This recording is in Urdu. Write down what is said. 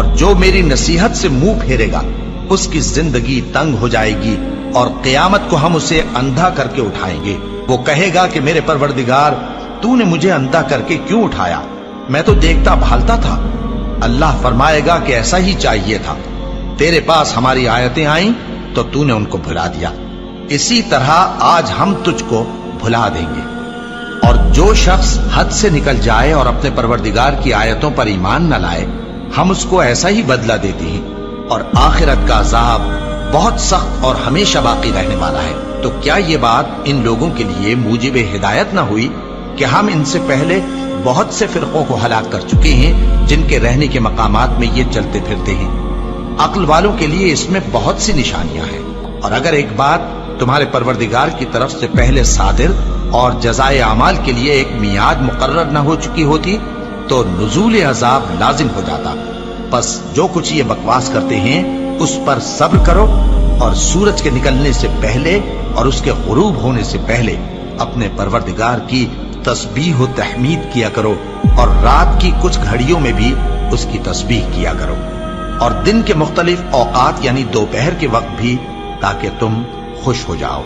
اور جو میری نصیحت سے منہ پھیرے گا اس کی زندگی تنگ ہو جائے گی، اور قیامت کو ہم اسے اندھا کر کے اٹھائیں گے۔ وہ کہے گا کہ میرے پروردگار، تو نے مجھے اندھا کر کے کیوں اٹھایا؟ میں تو دیکھتا بھالتا تھا۔ اللہ فرمائے گا کہ ایسا ہی چاہیے تھا، تیرے پاس ہماری آیتیں آئیں تو تو نے ان کو بھلا دیا، اسی طرح آج ہم تجھ کو بھلا دیں گے۔ اور جو شخص حد سے نکل جائے اور اپنے پروردگار کی آیتوں پر ایمان نہ لائے، ہم اس کو ایسا ہی بدلہ دیتے ہیں، اور آخرت کا عذاب بہت سخت اور ہمیشہ باقی رہنے والا ہے۔ تو کیا یہ بات ان لوگوں کے لیے موجب ہدایت نہ ہوئی کہ ہم ان سے پہلے بہت سے فرقوں کو ہلاک کر چکے ہیں جن کے رہنے کے مقامات میں یہ چلتے پھرتے ہیں؟ عقل والوں کے لیے اس میں بہت سی نشانیاں ہیں، اور اگر ایک بات تمہارے پروردگار کی طرف سے پہلے صادر اور جزائے اعمال کے لیے ایک میعاد مقرر نہ ہو چکی ہوتی تو نزول عذاب لازم ہو جاتا۔ بس جو کچھ یہ بکواس کرتے ہیں اس پر صبر کرو، اور سورج کے نکلنے سے پہلے اور اس کے غروب ہونے سے پہلے اپنے پروردگار کی تسبیح و تحمید کیا کرو، اور رات کی کچھ گھڑیوں میں بھی اس کی تسبیح کیا کرو، اور دن کے مختلف اوقات یعنی دوپہر کے وقت بھی، تاکہ تم خوش ہو جاؤ۔